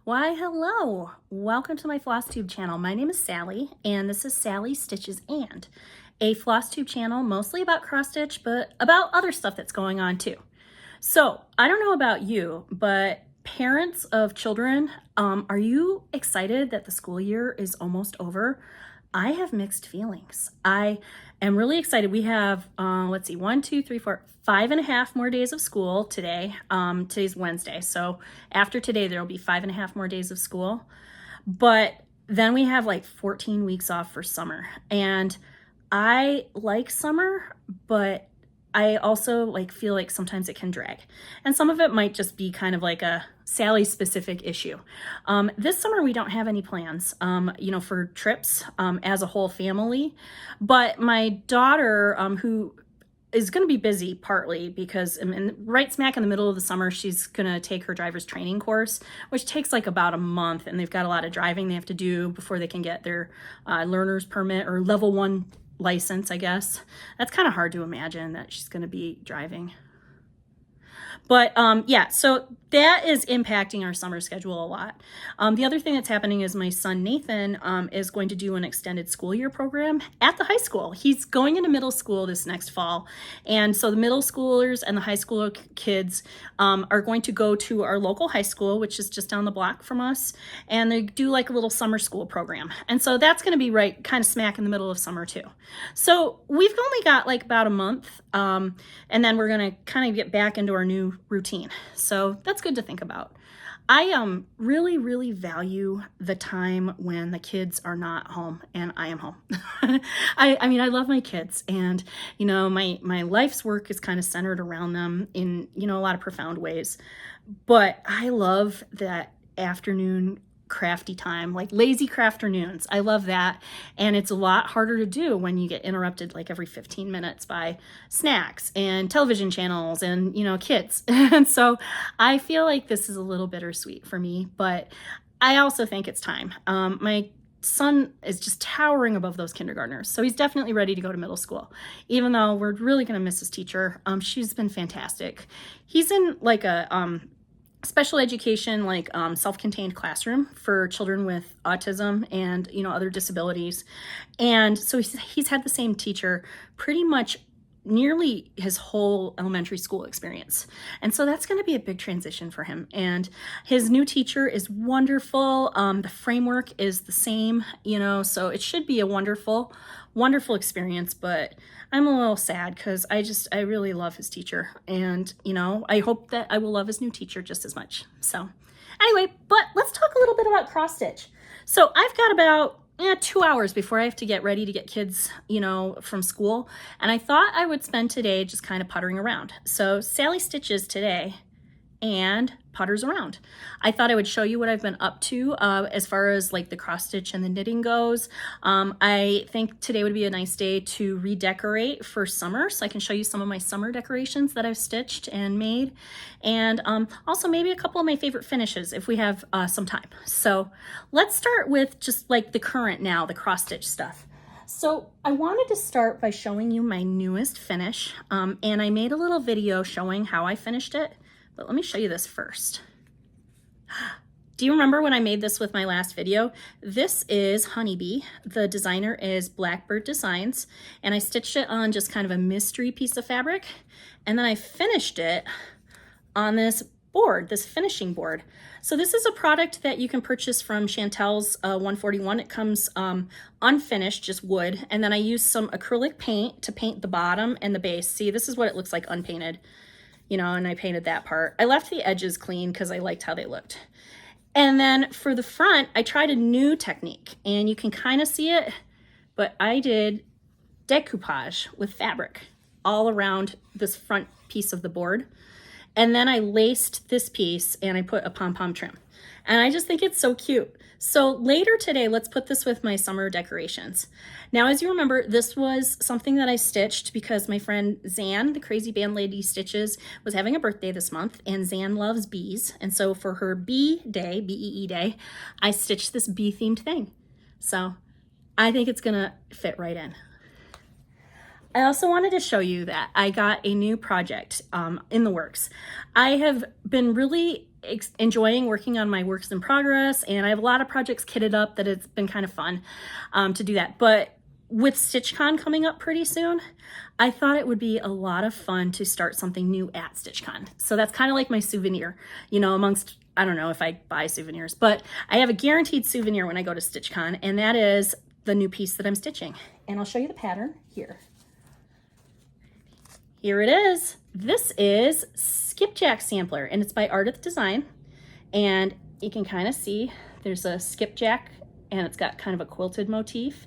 Why, hello! Welcome to my Flosstube channel. My name is Sally, and this is Sally Stitches and, a Flosstube channel mostly about cross stitch, but about other stuff that's going on too. So, I don't know about you, but parents of children, are you excited that the school year is almost over? I have mixed feelings. I am really excited. We have, let's see, 1, 2, 3, 4, 5.5 more days of school today. Today's Wednesday. So after today, there will be 5.5 more days of school. But then we have like 14 weeks off for summer. And I like summer, but I also feel like sometimes it can drag. And some of it might just be kind of like a Sally specific issue. This summer we don't have any plans, for trips as a whole family. But my daughter, who is going to be busy partly because right smack in the middle of the summer, she's going to take her driver's training course, which takes like about a month. And they've got a lot of driving they have to do before they can get their learner's permit or level 1 license, I guess. That's kind of hard to imagine that she's going to be driving. But yeah, so that is impacting our summer schedule a lot. The other thing that's happening is my son Nathan is going to do an extended school year program at the high school. He's going into middle school this next fall. And so the middle schoolers and the high school kids are going to go to our local high school, which is just down the block from us. And they do like a little summer school program. And so that's going to be right kind of smack in the middle of summer too. So we've only got like about a month. And then we're going to kind of get back into our new routine. So that's good to think about. I really value the time when the kids are not home and I am home. I mean, I love my kids, and my life's work is kind of centered around them in a lot of profound ways. But I love that afternoon crafty time, like lazy crafternoons. I love that. And it's a lot harder to do when you get interrupted like every 15 minutes by snacks and television channels and, kids. And so I feel like this is a little bittersweet for me, but I also think it's time. My son is just towering above those kindergartners. So he's definitely ready to go to middle school, even though we're really going to miss his teacher. She's been fantastic. He's in like a, special education, self-contained classroom for children with autism and other disabilities. And so he's had the same teacher pretty much nearly his whole elementary school experience. And so that's going to be a big transition for him. And his new teacher is wonderful. The framework is the same, so it should be a wonderful experience. But I'm a little sad because I really love his teacher. And, I hope that I will love his new teacher just as much. So anyway, but let's talk a little bit about cross stitch. So I've got about 2 hours before I have to get ready to get kids, from school. And I thought I would spend today just kind of puttering around. So Sally stitches today and putters around. I thought I would show you what I've been up to as far as like the cross stitch and the knitting goes. I think today would be a nice day to redecorate for summer, so I can show you some of my summer decorations that I've stitched and made, and also maybe a couple of my favorite finishes if we have some time. So let's start with just like the current now, the cross stitch stuff. So I wanted to start by showing you my newest finish, and I made a little video showing how I finished it. But let me show you this first. Do you remember when I made this with my last video? This is Honeybee. The designer is Blackbird Designs, and I stitched it on just kind of a mystery piece of fabric. And then I finished it on this board, this finishing board. So this is a product that you can purchase from Chantel's 141. It comes unfinished, just wood. And then I used some acrylic paint to paint the bottom and the base. See, this is what it looks like unpainted. And I painted that part. I left the edges clean because I liked how they looked. And then for the front, I tried a new technique, and you can kind of see it, but I did decoupage with fabric all around this front piece of the board. And then I laced this piece and I put a pom-pom trim. And I just think it's so cute. So later today, let's put this with my summer decorations. Now, as you remember, this was something that I stitched because my friend Zan, the Crazy Band Lady Stitches, was having a birthday this month, and Zan loves bees. And so for her bee day, B-E-E day, I stitched this bee themed thing. So I think it's gonna fit right in. I also wanted to show you that I got a new project in the works. I have been really enjoying working on my works in progress, and I have a lot of projects kitted up that it's been kind of fun to do that. But with StitchCon coming up pretty soon, I thought it would be a lot of fun to start something new at StitchCon. So that's kind of like my souvenir, you know, amongst, I don't know if I buy souvenirs, but I have a guaranteed souvenir when I go to StitchCon, and that is the new piece that I'm stitching. And I'll show you the pattern here. Here it is. This is Skipjack Sampler, and it's by Ardith Design. And you can kind of see there's a skipjack, and it's got kind of a quilted motif,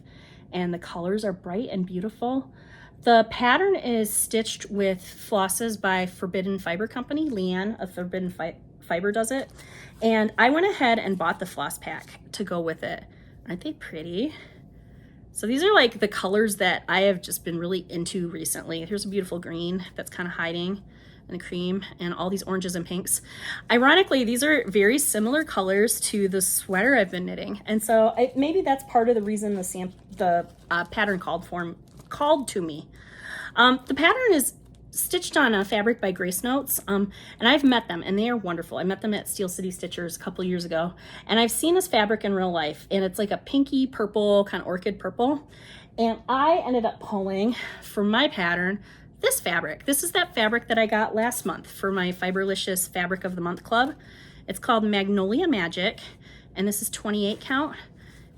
and the colors are bright and beautiful. The pattern is stitched with flosses by Forbidden Fiber Company. Leanne of Forbidden Fiber does it. And I went ahead and bought the floss pack to go with it. Aren't they pretty? So these are like the colors that I have just been really into recently. Here's a beautiful green that's kind of hiding, and a cream, and all these oranges and pinks. Ironically, these are very similar colors to the sweater I've been knitting. And so maybe that's part of the reason the pattern called to me. The pattern is stitched on a fabric by Grace Notes, and I've met them, and they are wonderful. I met them at Steel City Stitchers a couple years ago, and I've seen this fabric in real life, and it's like a pinky purple, kind of orchid purple. And I ended up pulling for my pattern this fabric. This is that fabric that I got last month for my Fiberlicious Fabric of the Month Club. It's called Magnolia Magic, and this is 28 count.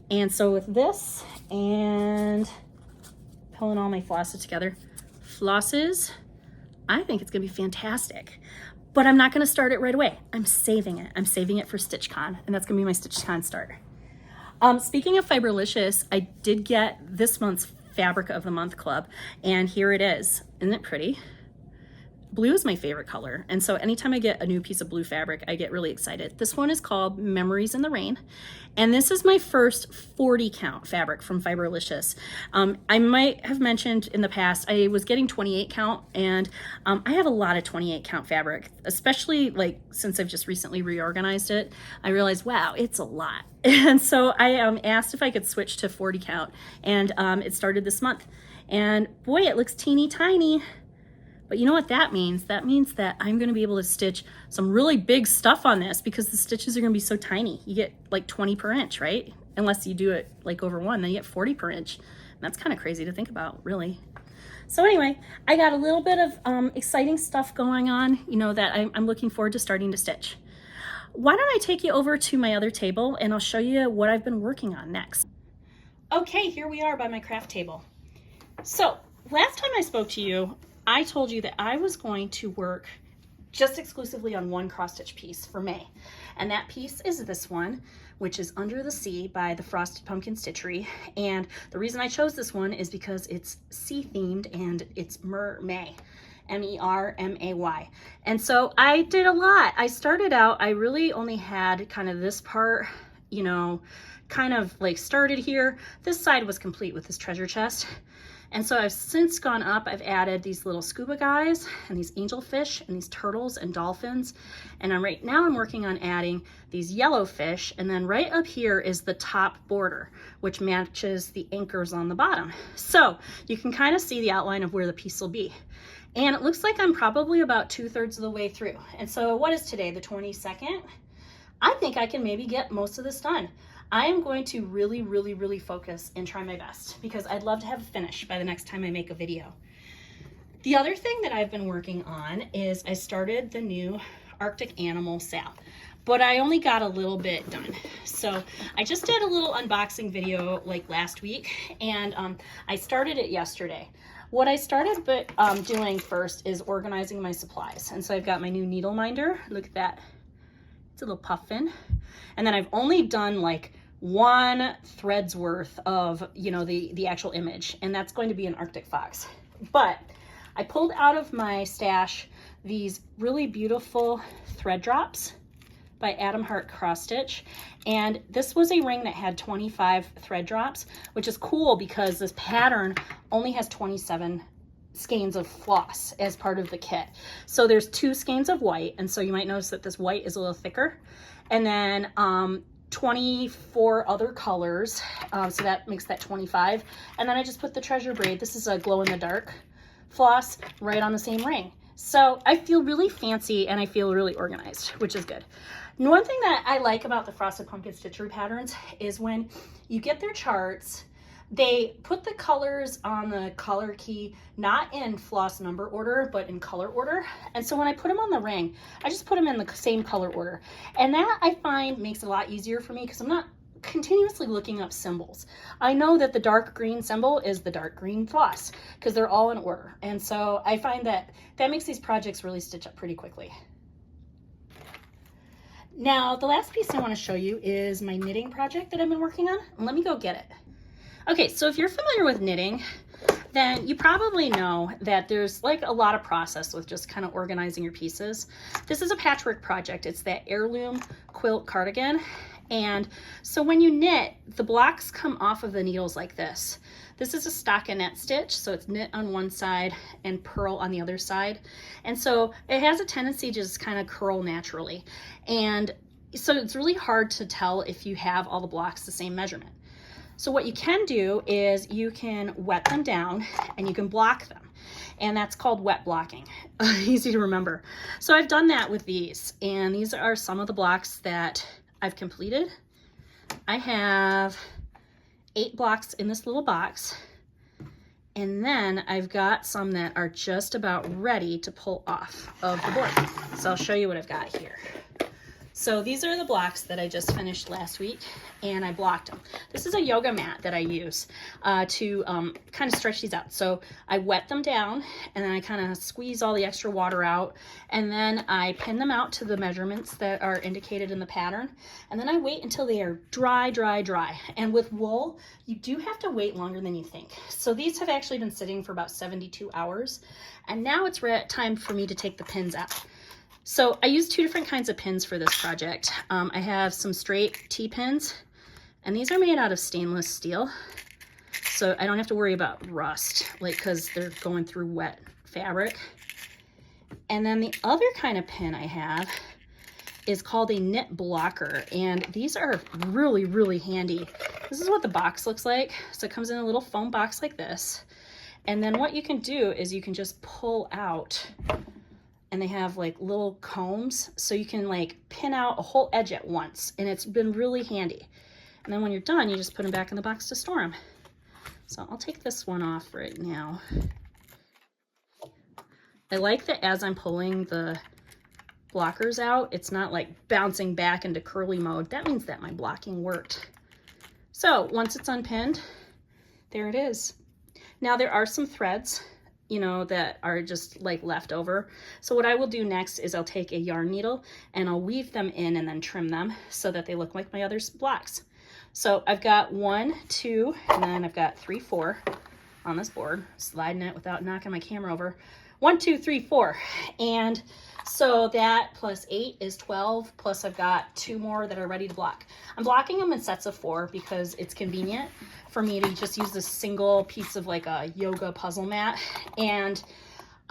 And so with this and pulling all my flosses together, I think it's gonna be fantastic. But I'm not gonna start it right away. I'm saving it. I'm saving it for StitchCon, and that's gonna be my StitchCon start. Speaking of Fiberlicious, I did get this month's Fabric of the Month Club, and here it is. Isn't it pretty? Blue is my favorite color, and so anytime I get a new piece of blue fabric, I get really excited. This one is called Memories in the Rain, and this is my first 40 count fabric from Fiberlicious. I might have mentioned in the past I was getting 28 count, and I have a lot of 28 count fabric, especially like since I've just recently reorganized it. I realized, wow, it's a lot. And so I asked if I could switch to 40 count, and it started this month. And boy, it looks teeny tiny. But you know what that means? That means that I'm gonna be able to stitch some really big stuff on this because the stitches are gonna be so tiny. You get like 20 per inch, right? Unless you do it like over one, then you get 40 per inch. And that's kind of crazy to think about, really. So anyway, I got a little bit of exciting stuff going on, you know, that I'm looking forward to starting to stitch. Why don't I take you over to my other table and I'll show you what I've been working on next. Okay, here we are by my craft table. So last time I spoke to you, I told you that I was going to work just exclusively on one cross stitch piece for May. And that piece is this one, which is Under the Sea by the Frosted Pumpkin Stitchery. And the reason I chose this one is because it's sea themed and it's Mermay, M-E-R-M-A-Y. And so I did a lot. I started out, I really only had kind of this part, you know, kind of like started here. This side was complete with this treasure chest. And so I've since gone up, I've added these little scuba guys and these angelfish and these turtles and dolphins. And right now I'm working on adding these yellow fish. And then right up here is the top border, which matches the anchors on the bottom. So you can kind of see the outline of where the piece will be. And it looks like I'm probably about 2/3 of the way through. And so what is today, the 22nd? I think I can maybe get most of this done. I am going to really focus and try my best because I'd love to have it finished by the next time I make a video. The other thing that I've been working on is I started the new Arctic Animal Sal, but I only got a little bit done. So I just did a little unboxing video like last week, and I started it yesterday. What I started doing first is organizing my supplies. And so I've got my new needle minder. Look at that. It's a little puffin. And then I've only done like one thread's worth of, you know, the actual image, and that's going to be an Arctic fox. But I pulled out of my stash these really beautiful thread drops by Adam Hart Cross Stitch, and this was a ring that had 25 thread drops, which is cool because this pattern only has 27 skeins of floss as part of the kit. So there's 2 skeins of white, and so you might notice that this white is a little thicker, and then 24 other colors, so that makes that 25. And then I just put the treasure braid, this is a glow in the dark floss, right on the same ring. So I feel really fancy and I feel really organized, which is good. And one thing that I like about the Frosted Pumpkin Stitchery patterns is when you get their charts, they put the colors on the color key, not in floss number order, but in color order. And so when I put them on the ring, I just put them in the same color order. And that I find makes it a lot easier for me because I'm not continuously looking up symbols. I know that the dark green symbol is the dark green floss because they're all in order. And so I find that that makes these projects really stitch up pretty quickly. Now, the last piece I want to show you is my knitting project that I've been working on. Let me go get it. Okay, so if you're familiar with knitting, then you probably know that there's like a lot of process with just kind of organizing your pieces. This is a patchwork project. It's that heirloom quilt cardigan. And so when you knit, the blocks come off of the needles like this. This is a stockinette stitch, so it's knit on one side and purl on the other side. And so it has a tendency to just kind of curl naturally. And so it's really hard to tell if you have all the blocks the same measurement. So what you can do is you can wet them down and you can block them. And that's called wet blocking. Easy to remember. So I've done that with these, and these are some of the blocks that I've completed. I have 8 blocks in this little box, and then I've got some that are just about ready to pull off of the board. So I'll show you what I've got here. So these are the blocks that I just finished last week, and I blocked them. This is a yoga mat that I use to kind of stretch these out. So I wet them down, and then I kind of squeeze all the extra water out, and then I pin them out to the measurements that are indicated in the pattern, and then I wait until they are dry, dry, dry. And with wool, you do have to wait longer than you think. So these have actually been sitting for about 72 hours, and now it's time for me to take the pins out. So I use 2 different kinds of pins for this project. I have some straight T-pins, and these are made out of stainless steel. So I don't have to worry about rust, like, because they're going through wet fabric. And then the other kind of pin I have is called a knit blocker, and these are really, really handy. This is what the box looks like. So it comes in a little foam box like this. And then what you can do is you can just pull out, and they have like little combs, so you can like pin out a whole edge at once, and it's been really handy. And then when you're done, you just put them back in the box to store them. So I'll take this one off right now. I like that as I'm pulling the blockers out, it's not like bouncing back into curly mode. That means that my blocking worked. So once it's unpinned, there it is. Now there are some threads, you know, that are just like left over. So what I will do next is I'll take a yarn needle and I'll weave them in and then trim them so that they look like my other blocks. So I've got 1, 2, and then I've got 3, 4 on this board, sliding it without knocking my camera over. 1, 2, 3, 4. And so that plus 8 is 12, plus I've got 2 more that are ready to block. I'm blocking them in sets of 4 because it's convenient for me to just use this single piece of like a yoga puzzle mat, and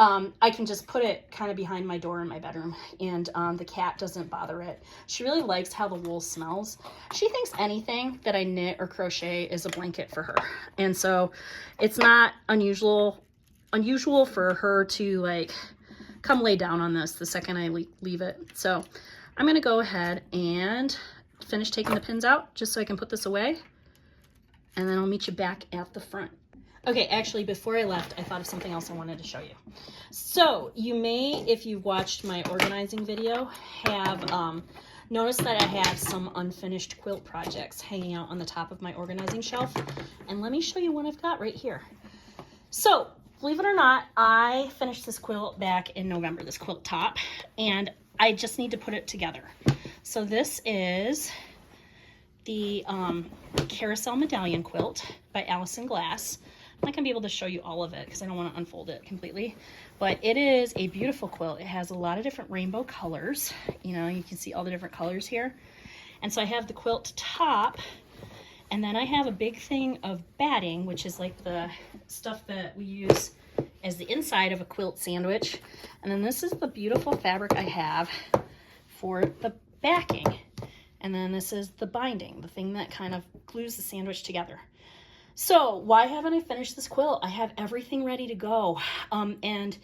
I can just put it kind of behind my door in my bedroom, and the cat doesn't bother it. She really likes how the wool smells. She thinks anything that I knit or crochet is a blanket for her, and so it's not unusual for her to like come lay down on this the second I leave it. So I'm gonna go ahead and finish taking the pins out just so I can put this away, and then I'll meet you back at the front. Okay, actually, before I left, I thought of something else I wanted to show you. So you may, if you've watched my organizing video, have noticed that I have some unfinished quilt projects hanging out on the top of my organizing shelf. And let me show you what I've got right here. So, believe it or not, I finished this quilt back in November, this quilt top, and I just need to put it together. So this is the Carousel Medallion Quilt by Allison Glass. I'm not going to be able to show you all of it because I don't want to unfold it completely, but it is a beautiful quilt. It has a lot of different rainbow colors. You know, you can see all the different colors here. And so I have the quilt top, and then I have a big thing of batting, which is like the stuff that we use as the inside of a quilt sandwich. And then this is the beautiful fabric I have for the backing. And then this is the binding, the thing that kind of glues the sandwich together. So why haven't I finished this quilt? I have everything ready to go. And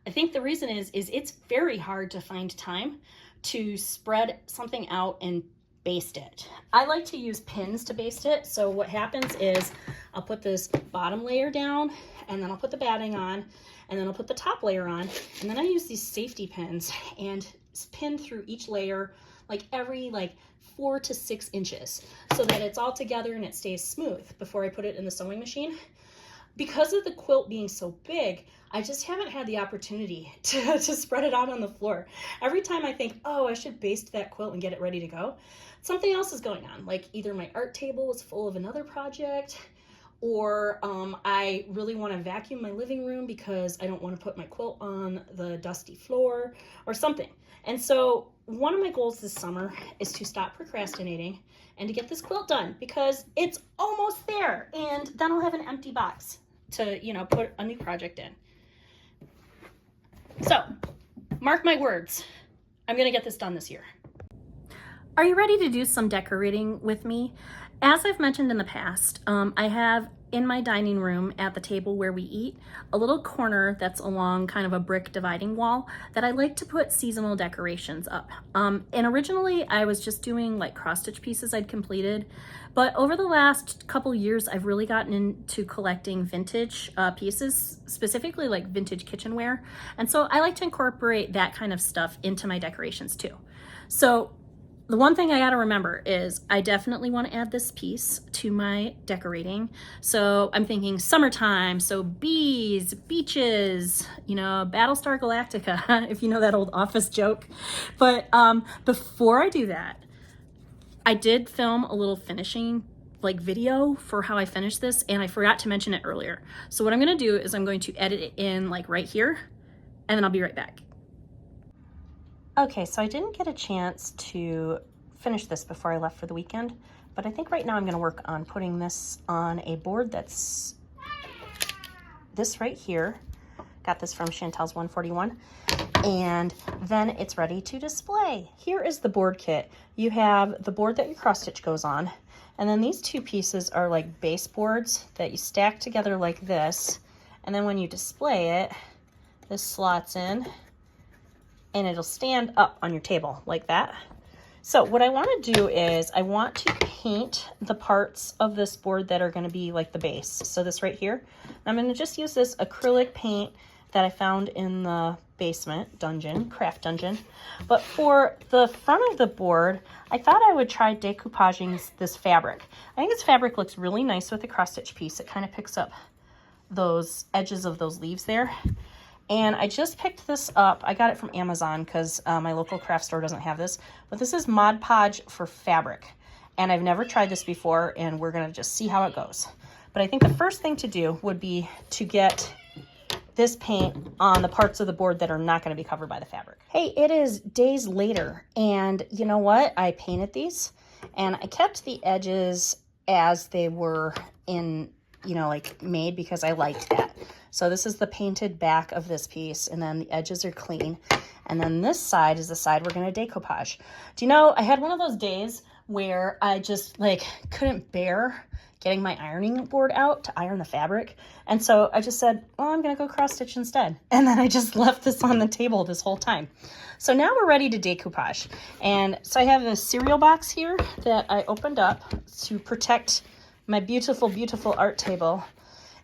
I think the reason is it's very hard to find time to spread something out and baste it. I like to use pins to baste it. So what happens is I'll put this bottom layer down, and then I'll put the batting on, and then I'll put the top layer on, and then I use these safety pins and pin through each layer like every 4 to 6 inches so that it's all together and it stays smooth before I put it in the sewing machine. Because of the quilt being so big, I just haven't had the opportunity to spread it out on the floor. Every time I think, oh, I should baste that quilt and get it ready to go, something else is going on. Like either my art table is full of another project, or I really want to vacuum my living room because I don't want to put my quilt on the dusty floor or something. And so one of my goals this summer is to stop procrastinating and to get this quilt done because it's almost there, and then I'll have an empty box to, put a new project in. So, mark my words, I'm gonna get this done this year. Are you ready to do some decorating with me? As I've mentioned in the past, I have in my dining room at the table where we eat a little corner that's along kind of a brick dividing wall that I like to put seasonal decorations up. And originally I was just doing like cross stitch pieces I'd completed, but over the last couple years I've really gotten into collecting vintage pieces, specifically like vintage kitchenware. And so I like to incorporate that kind of stuff into my decorations too. So the one thing I gotta remember is I definitely want to add this piece to my decorating. So I'm thinking summertime, so bees, beaches, Battlestar Galactica, if you know that old Office joke. But before I do that, I did film a little finishing video for how I finished this, and I forgot to mention it earlier. So what I'm gonna do is I'm going to edit it in right here, and then I'll be right back. Okay, so I didn't get a chance to finish this before I left for the weekend, but I think right now I'm gonna work on putting this on a board that's this right here. Got this from Chantel's 141, and then it's ready to display. Here is the board kit. You have the board that your cross stitch goes on, and then these two pieces are like base boards that you stack together like this, and then when you display it, this slots in, and it'll stand up on your table like that. So what I want to do is I want to paint the parts of this board that are going to be like the base. So this right here, I'm going to just use this acrylic paint that I found in the basement dungeon, craft dungeon. But for the front of the board, I thought I would try decoupaging this fabric. I think this fabric looks really nice with the cross stitch piece. It kind of picks up those edges of those leaves there. And I just picked this up. I got it from Amazon because my local craft store doesn't have this. But this is Mod Podge for fabric. And I've never tried this before, and we're going to just see how it goes. But I think the first thing to do would be to get this paint on the parts of the board that are not going to be covered by the fabric. Hey, it is days later, and you know what? I painted these, and I kept the edges as they were in, made because I liked that. So this is the painted back of this piece, and then the edges are clean. And then this side is the side we're going to decoupage. Do you know, I had one of those days where I just couldn't bear getting my ironing board out to iron the fabric. And so I just said, well, I'm going to go cross stitch instead. And then I just left this on the table this whole time. So now we're ready to decoupage. And so I have a cereal box here that I opened up to protect my beautiful, beautiful art table.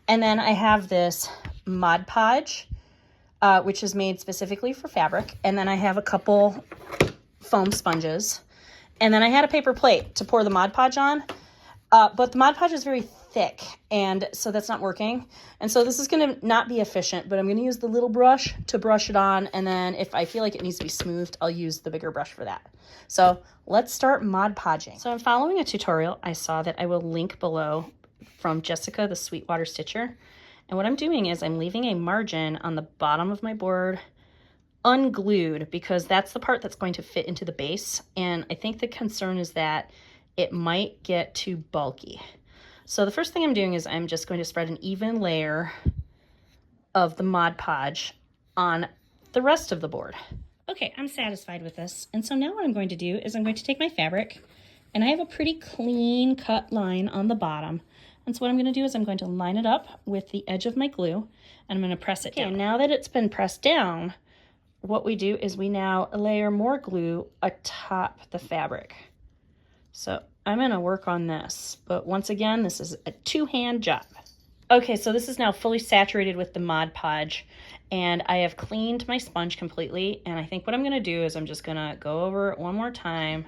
And then I have this Mod Podge, which is made specifically for fabric. And then I have a couple foam sponges. And then I had a paper plate to pour the Mod Podge on. But the Mod Podge is very thick, and so that's not working. And so this is going to not be efficient, but I'm going to use the little brush to brush it on. And then if I feel like it needs to be smoothed, I'll use the bigger brush for that. So let's start Mod Podging. So I'm following a tutorial I saw that I will link below from Jessica, the Sweetwater Stitcher. And what I'm doing is I'm leaving a margin on the bottom of my board unglued because that's the part that's going to fit into the base. And I think the concern is that it might get too bulky. So the first thing I'm doing is I'm just going to spread an even layer of the Mod Podge on the rest of the board. Okay, I'm satisfied with this. And so now what I'm going to do is I'm going to take my fabric, and I have a pretty clean cut line on the bottom. And so what I'm going to do is I'm going to line it up with the edge of my glue, and I'm going to press it down. Now that it's been pressed down, what we do is we now layer more glue atop the fabric. So I'm going to work on this, but once again, this is a two-hand job. Okay, so this is now fully saturated with the Mod Podge, and I have cleaned my sponge completely, and I think what I'm going to do is I'm just going to go over it one more time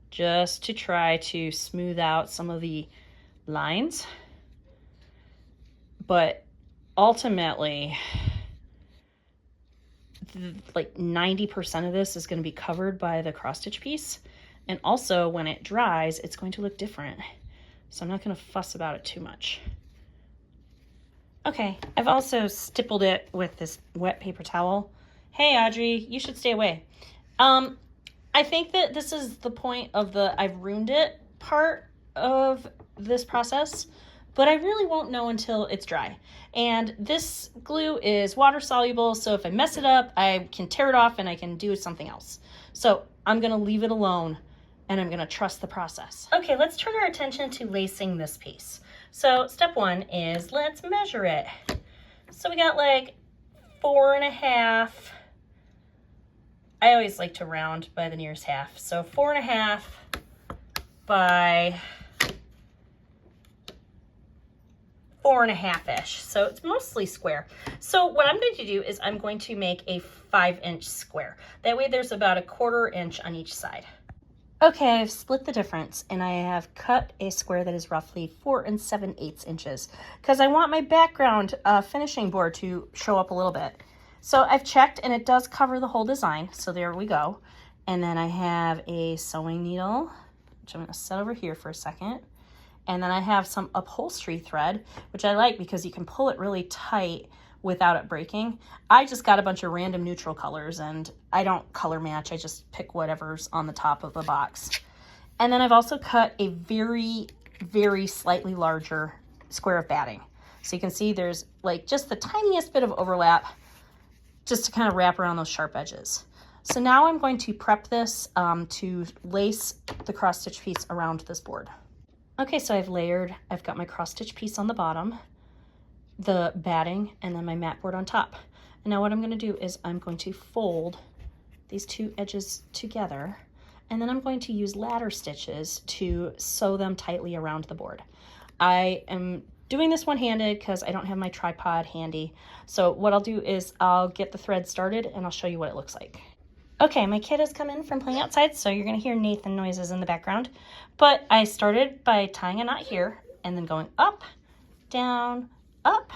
just to try to smooth out some of the lines. But ultimately, like 90% of this is going to be covered by the cross stitch piece, and also when it dries it's going to look different, so I'm not going to fuss about it too much. Okay, I've also stippled it with this wet paper towel. Hey Audrey, you should stay away. I think that this is the point of the I've ruined it part of this process, but I really won't know until it's dry. And this glue is water soluble, so if I mess it up, I can tear it off and I can do something else. So I'm gonna leave it alone and I'm gonna trust the process. Okay, let's turn our attention to lacing this piece. So step one is let's measure it. So we got like 4.5. I always like to round by the nearest half. So 4.5 by 4.5-ish. So it's mostly square. So what I'm going to do is I'm going to make a 5-inch square. That way there's about 1/4 inch on each side. Okay, I've split the difference and I have cut a square that is roughly 4 7/8 inches because I want my background finishing board to show up a little bit. So I've checked and it does cover the whole design. So there we go. And then I have a sewing needle, which I'm going to set over here for a second. And then I have some upholstery thread, which I like because you can pull it really tight without it breaking. I just got a bunch of random neutral colors and I don't color match. I just pick whatever's on the top of the box. And then I've also cut a very, very slightly larger square of batting. So you can see there's like just the tiniest bit of overlap just to kind of wrap around those sharp edges. So now I'm going to prep this to lace the cross stitch piece around this board. Okay, so I've got my cross stitch piece on the bottom, the batting, and then my mat board on top. And now what I'm going to do is I'm going to fold these two edges together, and then I'm going to use ladder stitches to sew them tightly around the board. I am doing this one-handed because I don't have my tripod handy. So what I'll do is I'll get the thread started and I'll show you what it looks like. Okay, my kid has come in from playing outside, so you're going to hear Nathan noises in the background. But I started by tying a knot here and then going up, down, up,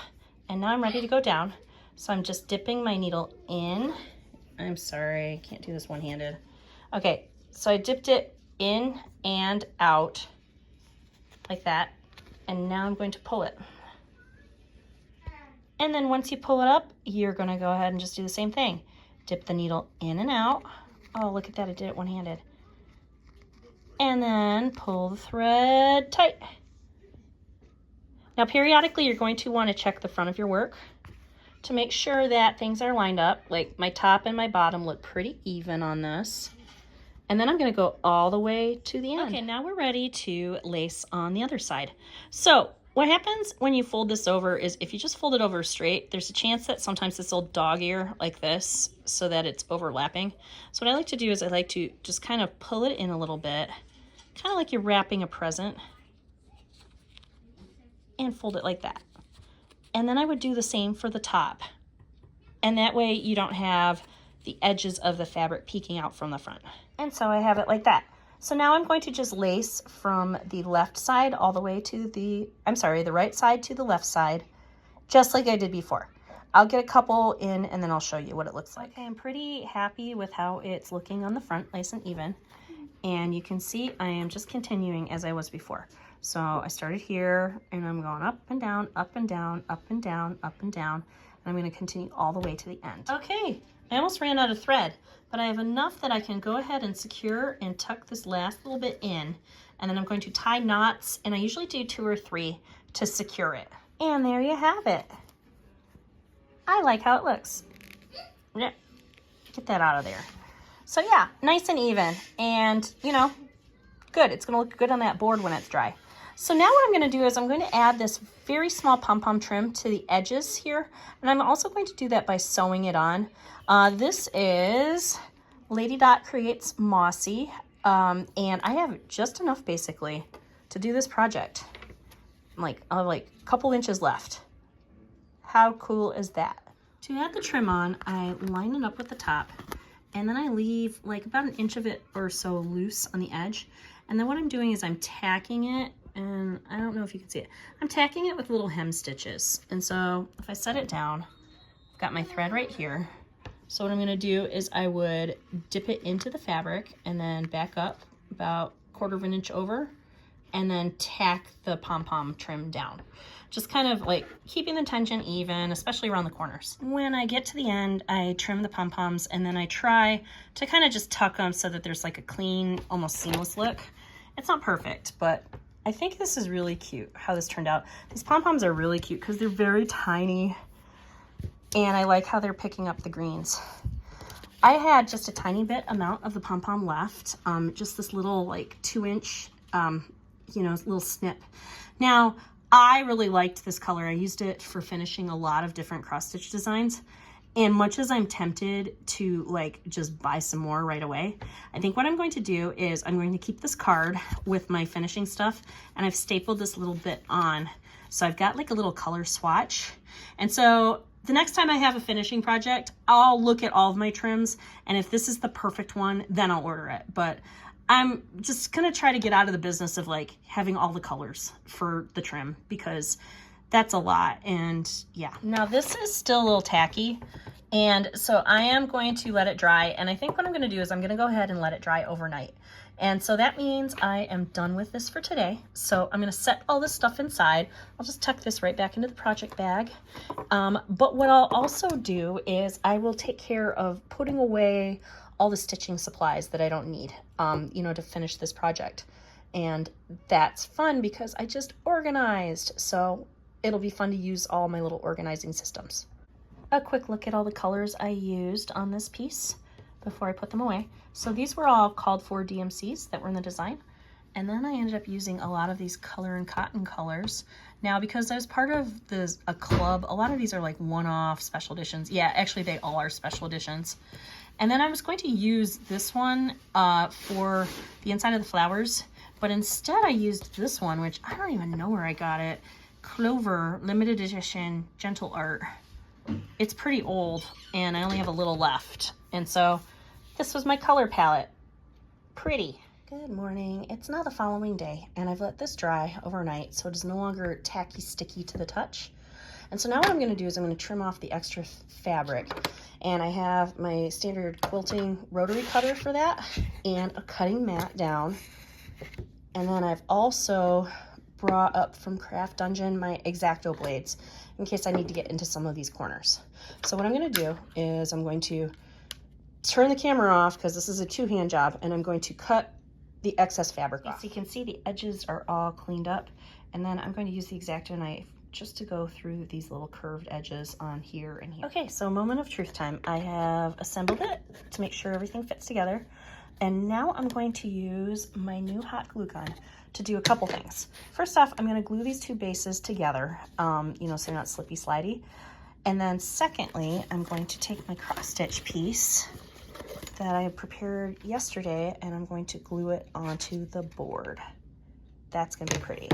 and now I'm ready to go down. So I'm just dipping my needle in. I'm sorry, I can't do this one-handed. Okay, so I dipped it in and out like that, and now I'm going to pull it. And then once you pull it up, you're going to go ahead and just do the same thing. Dip the needle in and out. Oh, look at that, I did it one-handed. And then pull the thread tight. Now periodically you're going to want to check the front of your work to make sure that things are lined up. Like my top and my bottom look pretty even on this. And then I'm going to go all the way to the end. Okay, now we're ready to lace on the other side. So what happens when you fold this over is if you just fold it over straight, there's a chance that sometimes this will dog ear like this so that it's overlapping. So what I like to do is I like to just kind of pull it in a little bit, kind of like you're wrapping a present, and fold it like that. And then I would do the same for the top. And that way you don't have the edges of the fabric peeking out from the front. And so I have it like that. So now I'm going to just lace from the left side all the way to the right side to the left side, just like I did before. I'll get a couple in and then I'll show you what it looks like. Okay, I'm pretty happy with how it's looking on the front, nice and even. And you can see I am just continuing as I was before. So I started here and I'm going up and down, up and down, up and down, up and down. And I'm going to continue all the way to the end. Okay, I almost ran out of thread, but I have enough that I can go ahead and secure and tuck this last little bit in. And then I'm going to tie knots, and I usually do 2 or 3 to secure it. And there you have it. I like how it looks. Yeah, get that out of there. So yeah, nice and even, and you know, good. It's gonna look good on that board when it's dry. So now what I'm going to do is I'm going to add this very small pom-pom trim to the edges here. And I'm also going to do that by sewing it on. This is Lady Dot Creates Mossy. And I have just enough basically to do this project. Like a couple inches left. How cool is that? To add the trim on, I line it up with the top. And then I leave like about an inch of it or so loose on the edge. And then what I'm doing is I'm tacking it, and I don't know if you can see it. I'm tacking it with little hem stitches. And so if I set it down, I've got my thread right here. So what I'm gonna do is I would dip it into the fabric and then back up about 1/4 inch over and then tack the pom-pom trim down. Just kind of like keeping the tension even, especially around the corners. When I get to the end, I trim the pom-poms and then I try to kind of just tuck them so that there's like a clean, almost seamless look. It's not perfect, but I think this is really cute how this turned out. These pom-poms are really cute because they're very tiny and I like how they're picking up the greens. I had just a tiny bit amount of the pom-pom left, just this little like 2-inch, you know, little snip. Now, I really liked this color. I used it for finishing a lot of different cross stitch designs. And much as I'm tempted to like just buy some more right away, I think what I'm going to do is I'm going to keep this card with my finishing stuff, and I've stapled this little bit on. So I've got like a little color swatch. And so the next time I have a finishing project, I'll look at all of my trims, and if this is the perfect one, then I'll order it. But I'm just gonna try to get out of the business of like having all the colors for the trim because that's a lot. And yeah, now this is still a little tacky. And so I am going to let it dry. And I think what I'm gonna do is I'm gonna go ahead and let it dry overnight. And so that means I am done with this for today. So I'm gonna set all this stuff inside. I'll just tuck this right back into the project bag. But what I'll also do is I will take care of putting away all the stitching supplies that I don't need, you know, to finish this project. And that's fun because I just organized. So it'll be fun to use all my little organizing systems. A quick look at all the colors I used on this piece before I put them away. So these were all called for DMCs that were in the design. And then I ended up using a lot of these Color and Cotton colors. Now, because I was part of a club, a lot of these are like one-off special editions. Yeah, actually they all are special editions. And then I was going to use this one for the inside of the flowers, but instead I used this one, which I don't even know where I got it. Clover limited edition gentle art. It's pretty old and I only have a little left. And so this was my color palette. Pretty. Good morning. It's now the following day and I've let this dry overnight so it is no longer tacky sticky to the touch. And so now what I'm going to do is I'm going to trim off the extra fabric. And I have my standard quilting rotary cutter for that and a cutting mat down. And then I've also brought up from Craft Dungeon my X-Acto blades in case I need to get into some of these corners. So what I'm going to do is I'm going to turn the camera off because this is a two-hand job, and I'm going to cut the excess fabric off. So you can see the edges are all cleaned up, and then I'm going to use the X-Acto knife just to go through these little curved edges on here and here. Okay, so moment of truth time. I have assembled it to make sure everything fits together. And now I'm going to use my new hot glue gun to do a couple things. First off, I'm going to glue these two bases together, you know, so they're not slippy slidey. And then secondly, I'm going to take my cross stitch piece that I prepared yesterday and I'm going to glue it onto the board. That's going to be pretty.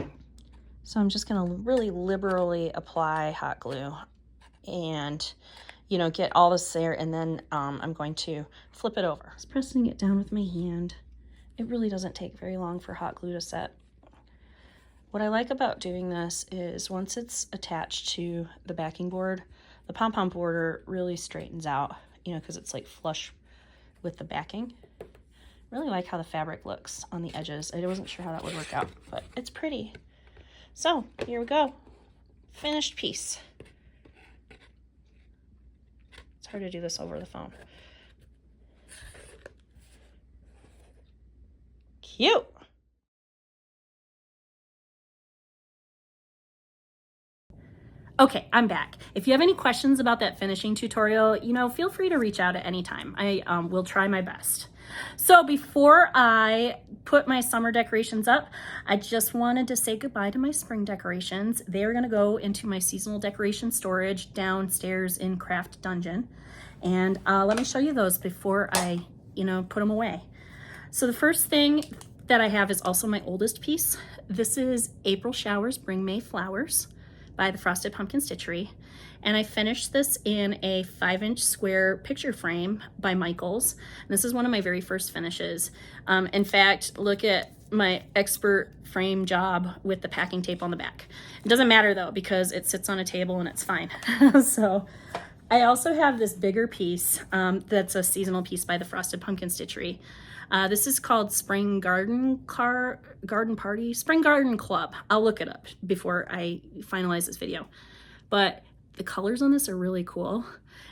So I'm just going to really liberally apply hot glue and, you know, get all this there, and then I'm going to flip it over. Just pressing it down with my hand. It really doesn't take very long for hot glue to set. What I like about doing this is once it's attached to the backing board, the pom-pom border really straightens out, you know, because it's like flush with the backing. Really like how the fabric looks on the edges. I wasn't sure how that would work out, but it's pretty. So here we go. Finished piece. It's hard to do this over the phone. Cute. Okay, I'm back. If you have any questions about that finishing tutorial, feel free to reach out at any time. I will try my best. So before I put my summer decorations up, I just wanted to say goodbye to my spring decorations. They are going to go into my seasonal decoration storage downstairs in Craft Dungeon. And let me show you those before I, put them away. So the first thing that I have is also my oldest piece. This is April Showers Bring May Flowers by the Frosted Pumpkin Stitchery. And I finished this in a 5-inch square picture frame by Michaels. And this is one of my very first finishes. In fact, look at my expert frame job with the packing tape on the back. It doesn't matter though, because it sits on a table and it's fine. So I also have this bigger piece that's a seasonal piece by the Frosted Pumpkin Stitchery. This is called Spring Garden Party, Spring Garden Club. I'll look it up before I finalize this video. But the colors on this are really cool.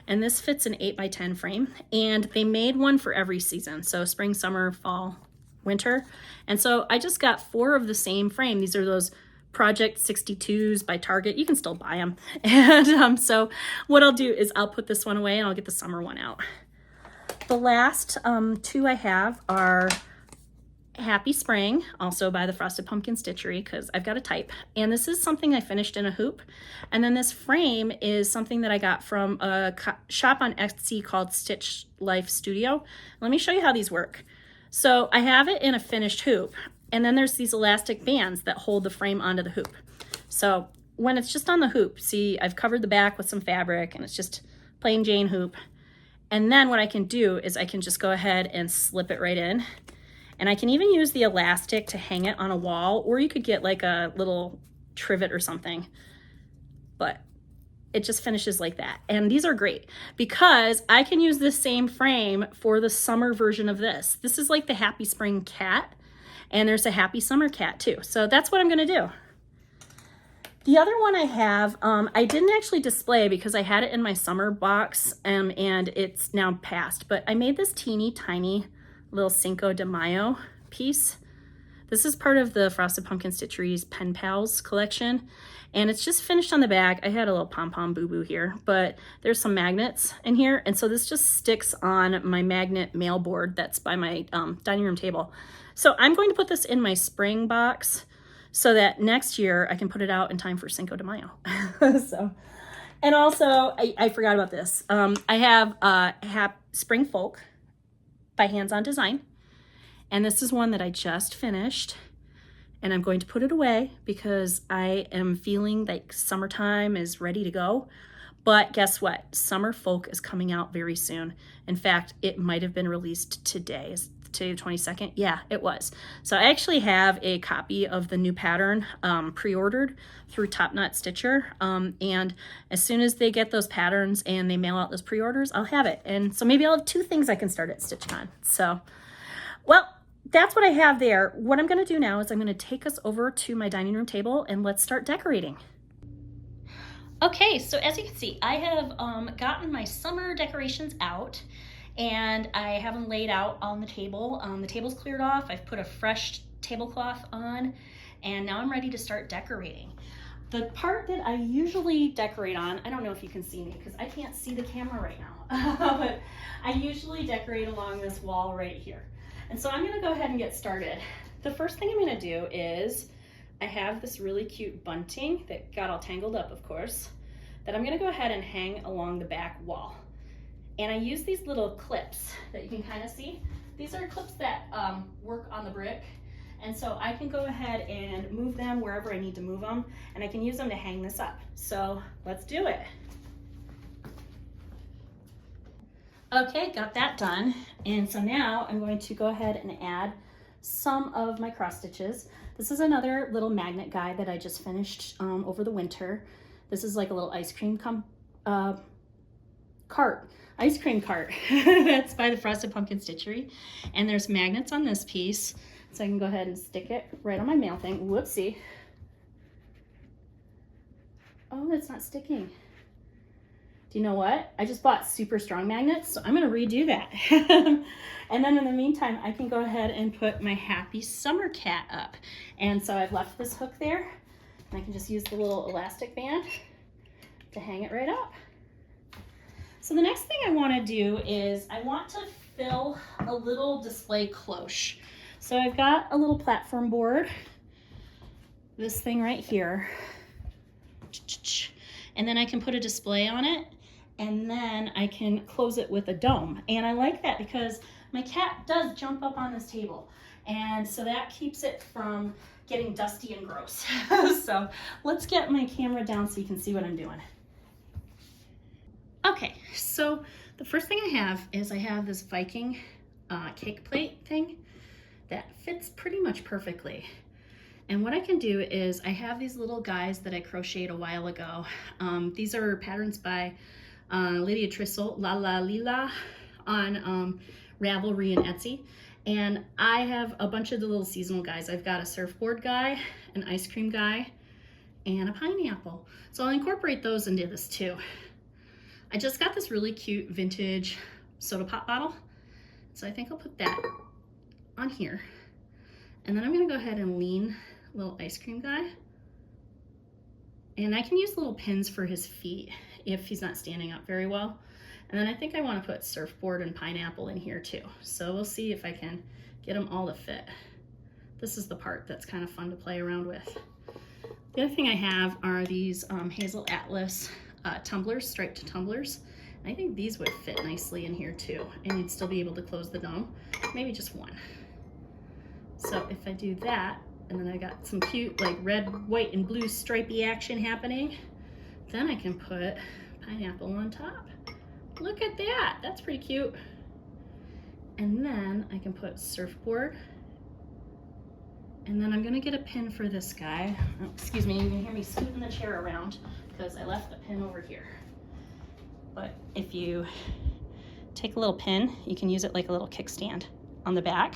And this fits an 8x10 frame. And they made one for every season. So spring, summer, fall, winter. And so I just got 4 of the same frame. These are those Project 62s by Target. You can still buy them. And so what I'll do is I'll put this one away and I'll get the summer one out. The last 2 I have are Happy Spring, also by the Frosted Pumpkin Stitchery, because I've got a type. And this is something I finished in a hoop. And then this frame is something that I got from a shop on Etsy called Stitch Life Studio. Let me show you how these work. So I have it in a finished hoop. And then there's these elastic bands that hold the frame onto the hoop. So when it's just on the hoop, see, I've covered the back with some fabric and it's just plain Jane hoop. And then what I can do is I can just go ahead and slip it right in. And I can even use the elastic to hang it on a wall, or you could get like a little trivet or something. But it just finishes like that. And these are great because I can use this same frame for the summer version of this. This is like the Happy Spring cat, and there's a Happy Summer cat too. So that's what I'm gonna do. The other one I have, I didn't actually display because I had it in my summer box and it's now past, but I made this teeny tiny little Cinco de Mayo piece. This is part of the Frosted Pumpkin Stitchery's Pen Pals collection, and it's just finished on the back. I had a little pom-pom boo-boo here, but there's some magnets in here, and so this just sticks on my magnet mail board that's by my dining room table. So I'm going to put this in my spring box so that next year I can put it out in time for Cinco de Mayo. And also, I forgot about this. I have Spring Folk by Hands On Design. And this is one that I just finished. And I'm going to put it away because I am feeling like summertime is ready to go. But guess what? Summer Folk is coming out very soon. In fact, it might have been released today. Today the 22nd? Yeah, it was. So I actually have a copy of the new pattern pre-ordered through Top Knot Stitcher. And as soon as they get those patterns and they mail out those pre-orders, I'll have it. And so maybe I'll have 2 things I can start at StitchCon. So, well, that's what I have there. What I'm gonna do now is I'm gonna take us over to my dining room table and let's start decorating. Okay, so as you can see, I have gotten my summer decorations out. And I have them laid out on the table. The table's cleared off. I've put a fresh tablecloth on, and now I'm ready to start decorating. The part that I usually decorate on, I don't know if you can see me because I can't see the camera right now, but I usually decorate along this wall right here. And so I'm gonna go ahead and get started. The first thing I'm gonna do is, I have this really cute bunting that got all tangled up, of course, that I'm gonna go ahead and hang along the back wall. And I use these little clips that you can kind of see. These are clips that work on the brick. And so I can go ahead and move them wherever I need to move them. And I can use them to hang this up. So let's do it. Okay, got that done. And so now I'm going to go ahead and add some of my cross stitches. This is another little magnet guide that I just finished over the winter. This is like a little ice cream ice cream cart. That's by the Frosted Pumpkin Stitchery. And there's magnets on this piece. So I can go ahead and stick it right on my mail thing. Whoopsie. Oh, it's not sticking. Do you know what? I just bought super strong magnets, so I'm gonna redo that. And then in the meantime, I can go ahead and put my Happy Summer cat up. And so I've left this hook there, and I can just use the little elastic band. to hang it right up. So the next thing I want to do is I want to fill a little display cloche. So I've got a little platform board, this thing right here, and then I can put a display on it, and then I can close it with a dome. And I like that because my cat does jump up on this table, and so that keeps it from getting dusty and gross. So let's get my camera down so you can see what I'm doing. Okay, so the first thing I have is I have this Viking cake plate thing that fits pretty much perfectly. And what I can do is I have these little guys that I crocheted a while ago. These are patterns by Lydia Trissel, La La Lila, on Ravelry and Etsy. And I have a bunch of the little seasonal guys. I've got a surfboard guy, an ice cream guy, and a pineapple. So I'll incorporate those into this too. I just got this really cute vintage soda pop bottle. So I think I'll put that on here. And then I'm gonna go ahead and lean a little ice cream guy. And I can use little pins for his feet if he's not standing up very well. And then I think I want to put surfboard and pineapple in here too. So we'll see if I can get them all to fit. This is the part that's kind of fun to play around with. The other thing I have are these Hazel Atlas tumblers, striped tumblers. And I think these would fit nicely in here too. And you'd still be able to close the dome, maybe just one. So if I do that, and then I got some cute like red, white, and blue stripey action happening, then I can put pineapple on top. Look at that, that's pretty cute. And then I can put surfboard. And then I'm gonna get a pin for this guy. Oh, excuse me, you can hear me scooting the chair around because I left the pin over here. But if you take a little pin, you can use it like a little kickstand on the back,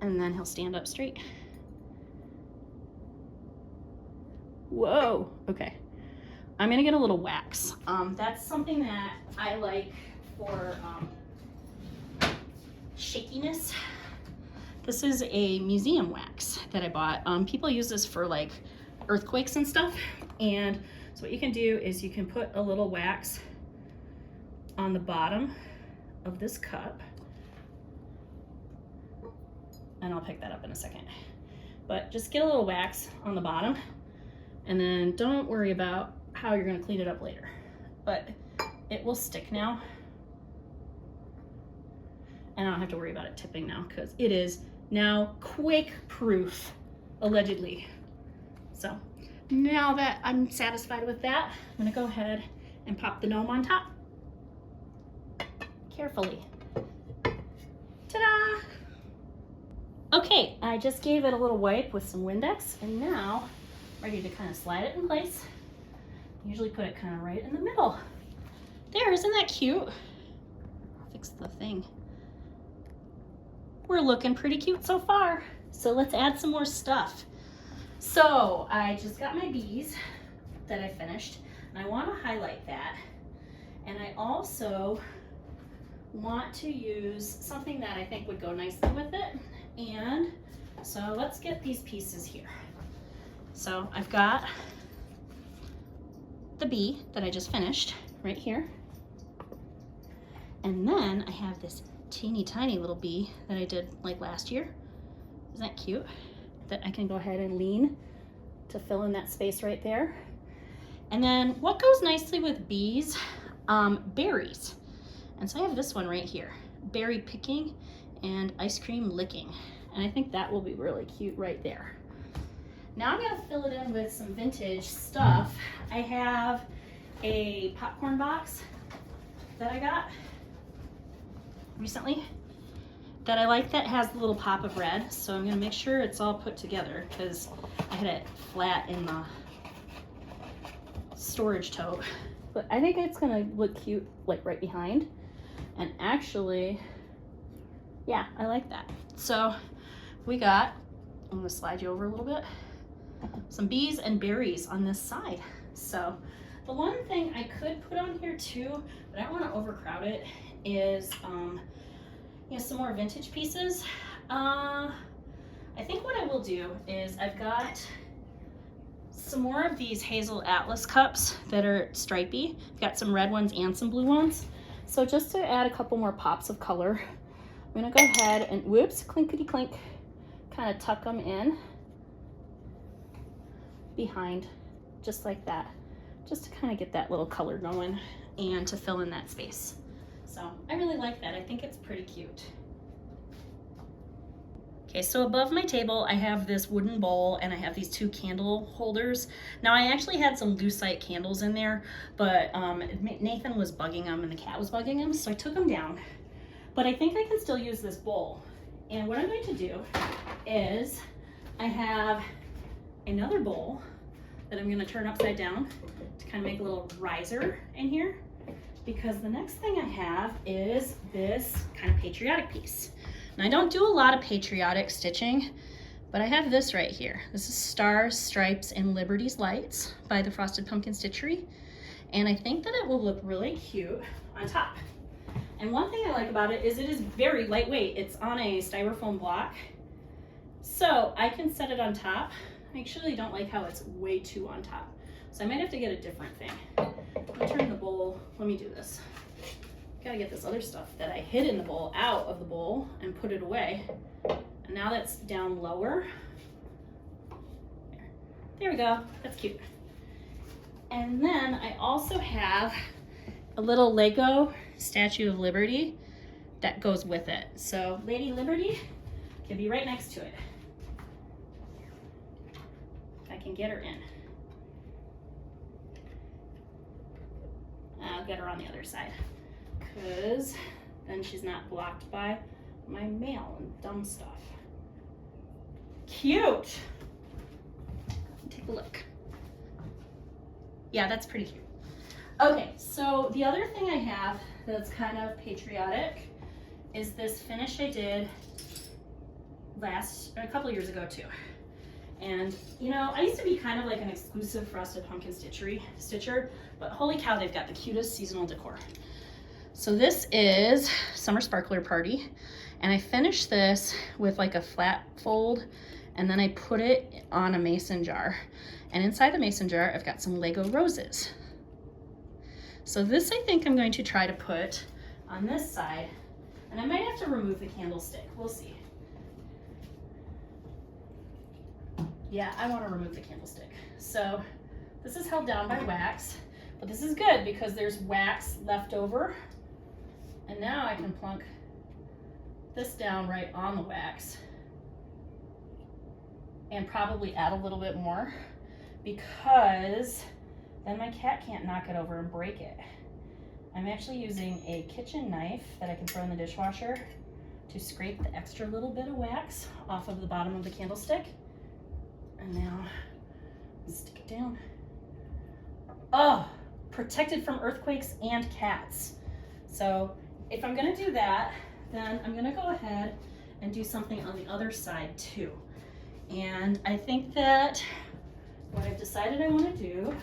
and then he'll stand up straight. Whoa, okay. I'm gonna get a little wax. That's something that I like for shakiness. This is a museum wax that I bought. People use this for like earthquakes and stuff. And so what you can do is you can put a little wax on the bottom of this cup. And I'll pick that up in a second. But just get a little wax on the bottom, and then don't worry about how you're gonna clean it up later. But it will stick now. And I don't have to worry about it tipping now because it is now quake proof, allegedly. So now that I'm satisfied with that, I'm gonna go ahead and pop the gnome on top. Carefully. Ta-da! Okay, I just gave it a little wipe with some Windex, and now I'm ready to kind of slide it in place. Usually put it kind of right in the middle. There, isn't that cute? Fix the thing. We're looking pretty cute so far. So let's add some more stuff. So I just got my bees that I finished, and I want to highlight that. And I also want to use something that I think would go nicely with it. And so let's get these pieces here. So I've got the bee that I just finished right here. And then I have this teeny tiny little bee that I did like last year. Isn't that cute? That I can go ahead and lean to fill in that space right there. And then what goes nicely with bees? Berries. And so I have this one right here, berry picking and ice cream licking. And I think that will be really cute right there. Now I'm gonna fill it in with some vintage stuff. I have a popcorn box that I got recently that I like that has the little pop of red. So I'm gonna make sure it's all put together because I had it flat in the storage tote. But I think it's gonna look cute like right behind. And actually, yeah, I like that. So we got, I'm gonna slide you over a little bit, some bees and berries on this side. So the one thing I could put on here too, but I don't wanna overcrowd it, is you know, some more vintage pieces. I think what I will do is I've got some more of these hazel atlas cups that are stripy. I've got some red ones and some blue ones. So just to add a couple more pops of color, I'm gonna go ahead and, whoops, clinkety clink, kind of tuck them in behind, just like that, just to kind of get that little color going and to fill in that space. So I really like that. I think it's pretty cute. Okay, so above my table, I have this wooden bowl and I have these 2 candle holders. Now I actually had some lucite candles in there, but Nathan was bugging them and the cat was bugging him, so I took them down. But I think I can still use this bowl. And what I'm going to do is I have another bowl that I'm going to turn upside down to kind of make a little riser in here, because the next thing I have is this kind of patriotic piece. Now, I don't do a lot of patriotic stitching, but I have this right here. This is Stars, Stripes, and Liberty's Lights by the Frosted Pumpkin Stitchery. And I think that it will look really cute on top. And one thing I like about it is it is very lightweight. It's on a styrofoam block, so I can set it on top. I actually don't like how it's way too on top, so I might have to get a different thing. Let me turn the bowl, let me do this. Gotta get this other stuff that I hid in the bowl out of the bowl and put it away. And now that's down lower. There we go, that's cute. And then I also have a little Lego Statue of Liberty that goes with it. So Lady Liberty can be right next to it. If I can get her in. I'll get her on the other side, because then she's not blocked by my mail and dumb stuff. Cute. Take a look. Yeah, that's pretty cute. Okay, so the other thing I have that's kind of patriotic is this finish I did a couple years ago too. And you know, I used to be kind of like an exclusive Frosted Pumpkin stitcher, but holy cow, they've got the cutest seasonal decor. So this is Summer Sparkler Party, and I finished this with like a flat fold, and then I put it on a mason jar. And inside the mason jar, I've got some Lego roses. So this I think I'm going to try to put on this side, and I might have to remove the candlestick. We'll see. Yeah, I want to remove the candlestick. So this is held down by wax, but this is good because there's wax left over. And now I can plunk this down right on the wax and probably add a little bit more, because then my cat can't knock it over and break it. I'm actually using a kitchen knife that I can throw in the dishwasher to scrape the extra little bit of wax off of the bottom of the candlestick. And now stick it down. Oh, protected from earthquakes and cats. So if I'm gonna do that, then I'm gonna go ahead and do something on the other side too. And I think that what I've decided I wanna do,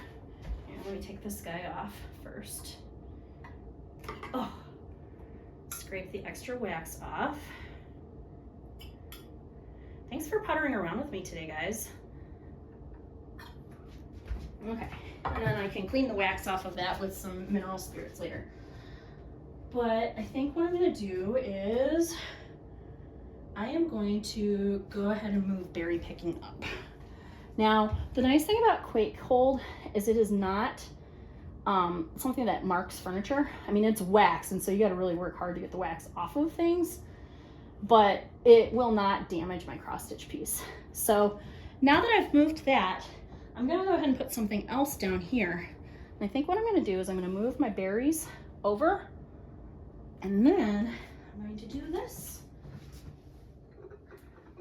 and let me take this guy off first. Oh, scrape the extra wax off. Thanks for puttering around with me today, guys. Okay, and then I can clean the wax off of that with some mineral spirits later. But I think what I'm gonna do is I am going to go ahead and move berry picking up. Now, the nice thing about Quake Hold is it is not something that marks furniture. I mean, it's wax, and so you gotta really work hard to get the wax off of things, but it will not damage my cross stitch piece. So now that I've moved that, I'm gonna go ahead and put something else down here. And I think what I'm gonna do is I'm gonna move my berries over, and then I'm going to do this.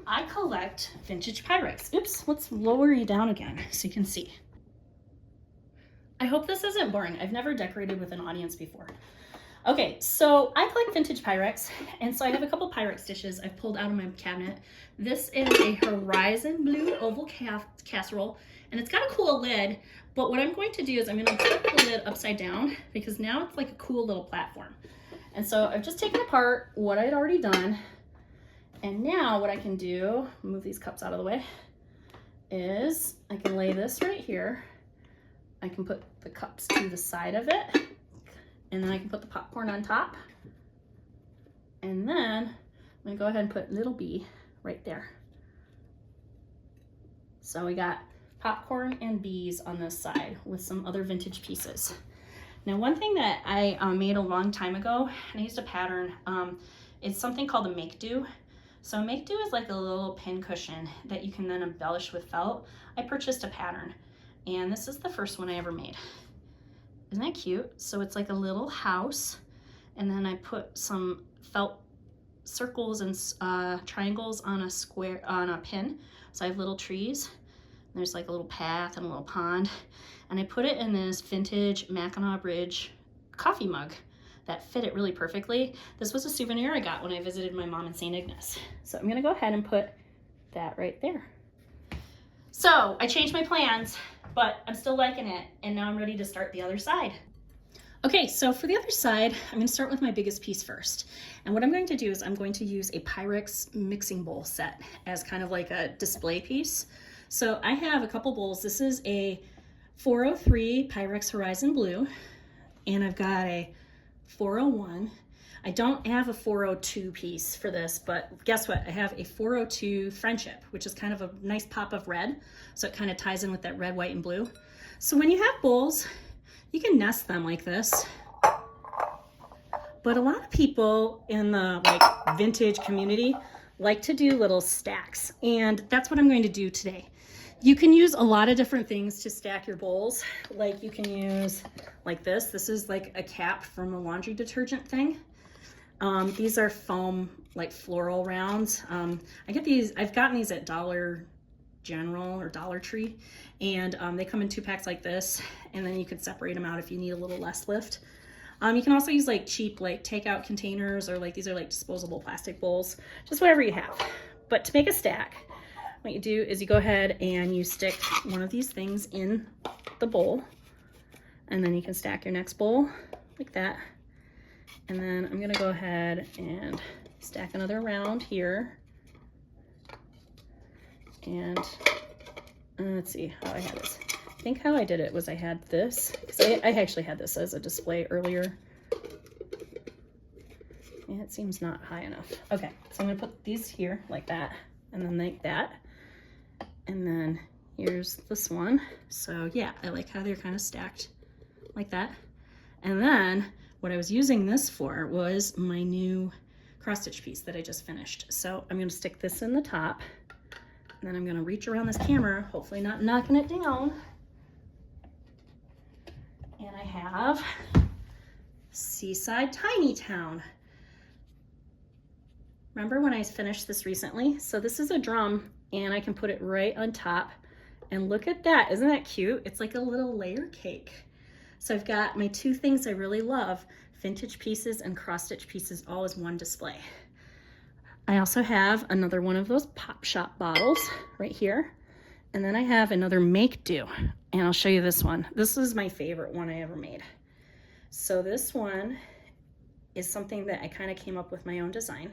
I collect vintage Pyrex. Oops, let's lower you down again so you can see. I hope this isn't boring. I've never decorated with an audience before. Okay, so I collect vintage Pyrex, and so I have a couple Pyrex dishes I've pulled out of my cabinet. This is a Horizon Blue oval casserole, and it's got a cool lid, but what I'm going to do is I'm going to flip the lid upside down, because now it's like a cool little platform. And so I've just taken apart what I'd already done, and now what I can do, move these cups out of the way, is I can lay this right here. I can put the cups to the side of it, and then I can put the popcorn on top. And then I'm gonna go ahead and put little bee right there. So we got popcorn and bees on this side with some other vintage pieces. Now, one thing that I made a long time ago, and I used a pattern, it's something called a make-do. So a make-do is like a little pin cushion that you can then embellish with felt. I purchased a pattern, and this is the first one I ever made. Isn't that cute? So it's like a little house, and then I put some felt circles and triangles on a square, on a pin. So I have little trees. There's like a little path and a little pond. And I put it in this vintage Mackinac Bridge coffee mug that fit it really perfectly. This was a souvenir I got when I visited my mom in St. Ignace. So I'm gonna go ahead and put that right there. So I changed my plans, but I'm still liking it. And now I'm ready to start the other side. Okay, so for the other side, I'm gonna start with my biggest piece first. And what I'm going to do is I'm going to use a Pyrex mixing bowl set as kind of like a display piece. So I have a couple bowls. This is a 403 Pyrex Horizon Blue, and I've got a 401. I don't have a 402 piece for this, but guess what? I have a 402 Friendship, which is kind of a nice pop of red. So it kind of ties in with that red, white, and blue. So when you have bowls, you can nest them like this. But a lot of people in the like vintage community like to do little stacks, and that's what I'm going to do today. You can use a lot of different things to stack your bowls. Like you can use like this. This is like a cap from a laundry detergent thing. These are foam, like floral rounds. I've gotten these at Dollar General or Dollar Tree, and they come in 2 packs like this, and then you could separate them out if you need a little less lift. You can also use like cheap like takeout containers, or like these are like disposable plastic bowls, just whatever you have. But to make a stack, what you do is you go ahead and you stick one of these things in the bowl, and then you can stack your next bowl like that. And then I'm gonna go ahead and stack another round here. And let's see how I had this. I think how I did it was I had this, because I actually had this as a display earlier. And it seems not high enough. Okay, so I'm gonna put these here like that, and then like that. And then here's this one. So yeah, I like how they're kind of stacked like that. And then what I was using this for was my new cross stitch piece that I just finished. So I'm gonna stick this in the top, and then I'm gonna reach around this camera, hopefully not knocking it down. And I have Seaside Tiny Town. Remember when I finished this recently? So this is a drum, and I can put it right on top. And look at that, isn't that cute? It's like a little layer cake. So I've got my 2 things I really love, vintage pieces and cross stitch pieces, all as one display. I also have another one of those Pop Shop bottles right here. And then I have another make do, and I'll show you this one. This is my favorite one I ever made. So this one is something that I kind of came up with my own design.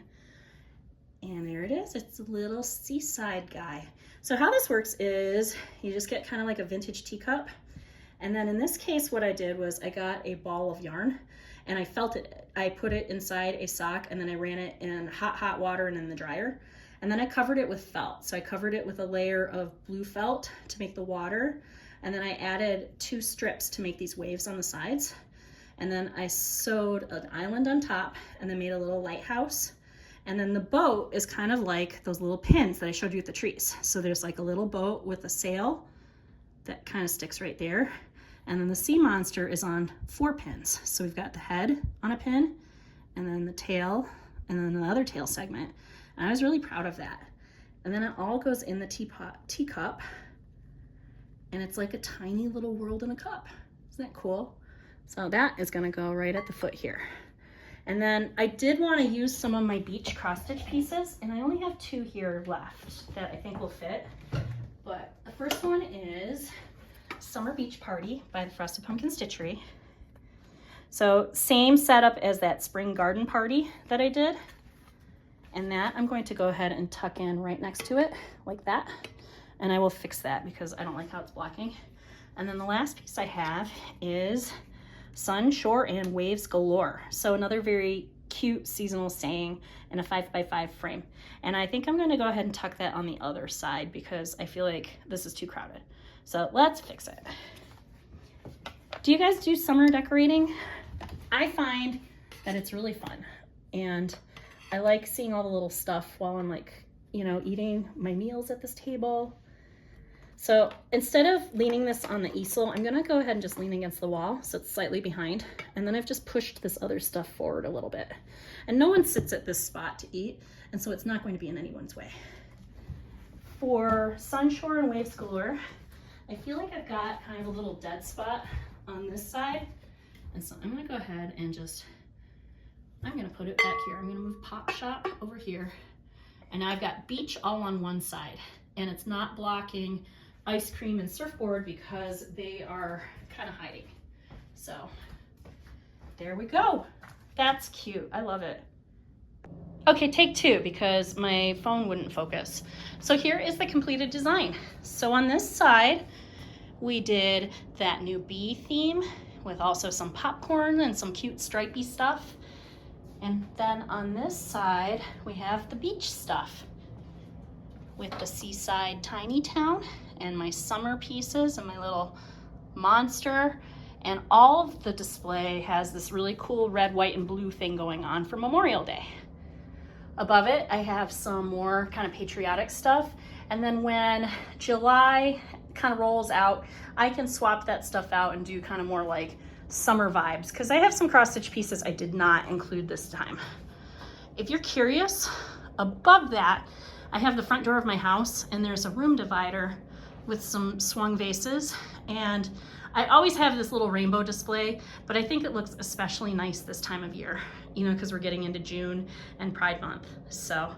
And there it is, it's a little seaside guy. So how this works is you just get kind of like a vintage teacup. And then in this case, what I did was I got a ball of yarn and I felt it. I put it inside a sock, and then I ran it in hot water and in the dryer. And then I covered it with felt. So I covered it with a layer of blue felt to make the water. And then I added 2 strips to make these waves on the sides. And then I sewed an island on top, and then made a little lighthouse. And then the boat is kind of like those little pins that I showed you at the trees. So there's like a little boat with a sail that kind of sticks right there. And then the sea monster is on 4 pins. So we've got the head on a pin, and then the tail, and then another tail segment. And I was really proud of that. And then it all goes in the teacup, and it's like a tiny little world in a cup. Isn't that cool? So that is gonna go right at the foot here. And then I did want to use some of my beach cross stitch pieces, and I only have 2 here left that I think will fit. But the first one is Summer Beach Party by the Frosted Pumpkin Stitchery. So same setup as that spring garden party that I did. And that I'm going to go ahead and tuck in right next to it like that. and I will fix that because I don't like how it's blocking. And then the last piece I have is Sun, Shore, and Waves Galore. So another very cute seasonal saying in a 5x5 frame. And I think I'm going to go ahead and tuck that on the other side because I feel like this is too crowded. So let's fix it. Do you guys do summer decorating? I find that it's really fun, and I like seeing all the little stuff while I'm like, you know, eating my meals at this table. So instead of leaning this on the easel, I'm gonna go ahead and just lean against the wall so it's slightly behind. And then I've just pushed this other stuff forward a little bit. And no one sits at this spot to eat, and so it's not going to be in anyone's way. For Sun, Shore, and Waves Galore, I feel like I've got kind of a little dead spot on this side. And so I'm gonna go ahead and I'm gonna put it back here. I'm gonna move Pop Shop over here. And now I've got beach all on one side, and it's not blocking ice cream and surfboard because they are kind of hiding. So there we go. That's cute. I love it. Okay, take two because my phone wouldn't focus. So here is the completed design. So on this side, we did that new bee theme with also some popcorn and some cute stripey stuff. And then on this side, we have the beach stuff with the seaside tiny town and my summer pieces and my little monster. And all of the display has this really cool red, white, and blue thing going on for Memorial Day. Above it, I have some more kind of patriotic stuff. And then when July kind of rolls out, I can swap that stuff out and do kind of more like summer vibes, because I have some cross stitch pieces I did not include this time. If you're curious, above that, I have the front door of my house, and there's a room divider with some swung vases, and I always have this little rainbow display, but I think it looks especially nice this time of year, you know, because we're getting into June and Pride Month. So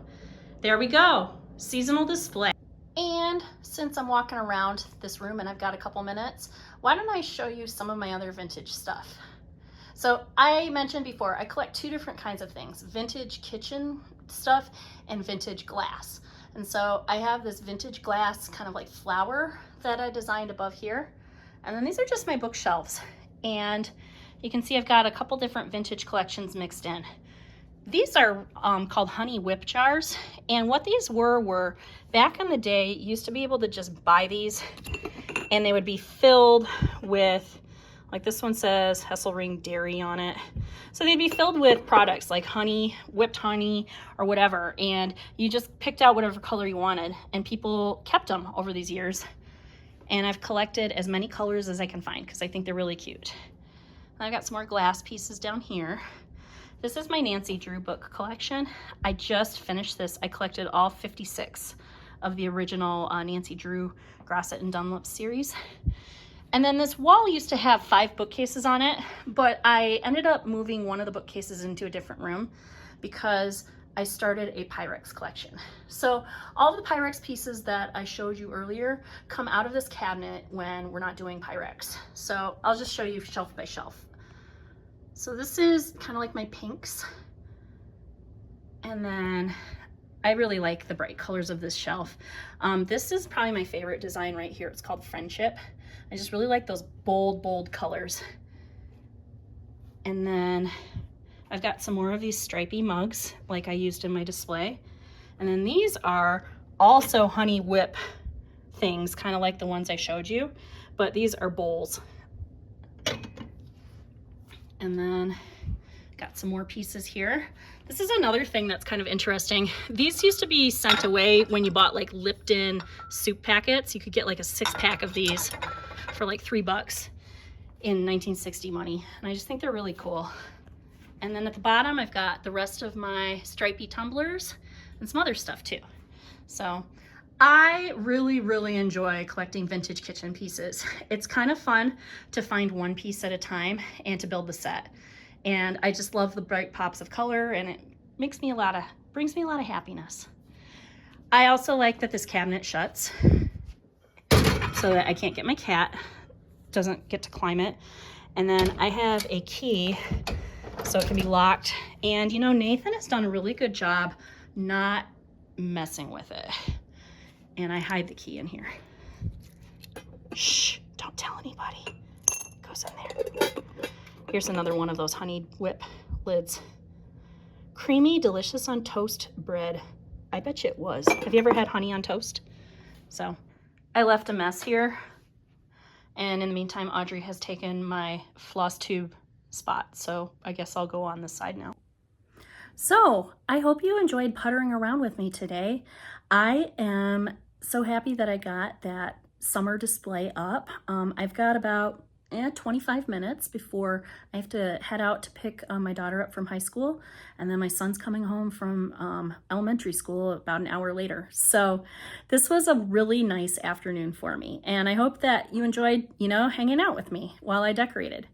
there we go, seasonal display. And since I'm walking around this room and I've got a couple minutes, why don't I show you some of my other vintage stuff? So I mentioned before, I collect two different kinds of things, vintage kitchen stuff and vintage glass. And so I have this vintage glass kind of like flower that I designed above here. And then these are just my bookshelves. And you can see I've got a couple different vintage collections mixed in. These are called honey whip jars. And what these were back in the day, you used to be able to just buy these and they would be filled with, like this one says Hesselring dairy on it. So they'd be filled with products like honey, whipped honey, or whatever. And you just picked out whatever color you wanted, and people kept them over these years. And I've collected as many colors as I can find because I think they're really cute. I've got some more glass pieces down here. This is my Nancy Drew book collection. I just finished this. I collected all 56 of the original Nancy Drew Grosset and Dunlop series. And then this wall used to have 5 bookcases on it, but I ended up moving one of the bookcases into a different room because I started a Pyrex collection. So all the Pyrex pieces that I showed you earlier come out of this cabinet when we're not doing Pyrex. So I'll just show you shelf by shelf. So this is kind of like my pinks. And then I really like the bright colors of this shelf. This is probably my favorite design right here. It's called Friendship. I just really like those bold colors. And then I've got some more of these stripy mugs like I used in my display. And then these are also honey whip things, kind of like the ones I showed you, but these are bowls. And then got some more pieces here. This is another thing that's kind of interesting. These used to be sent away when you bought like Lipton soup packets. You could get like a 6-pack of these for like $3 in 1960 money. And I just think they're really cool. And then at the bottom, I've got the rest of my stripy tumblers and some other stuff too. So I really enjoy collecting vintage kitchen pieces. It's kind of fun to find one piece at a time and to build the set. And I just love the bright pops of color, and it brings me a lot of happiness. I also like that this cabinet shuts so that I can't get my cat, doesn't get to climb it. And then I have a key so it can be locked. And you know, Nathan has done a really good job not messing with it. and I hide the key in here. Shh, don't tell anybody. It goes in there. Here's another one of those honey whip lids. Creamy, delicious on toast bread. I bet you it was. Have you ever had honey on toast? So I left a mess here. And in the meantime, Audrey has taken my Flosstube spot. So I guess I'll go on this side now. So I hope you enjoyed puttering around with me today. I am so happy that I got that summer display up. I've got about 25 minutes before I have to head out to pick my daughter up from high school, and then my son's coming home from elementary school about an hour later. So this was a really nice afternoon for me, and I hope that you enjoyed, hanging out with me while I decorated.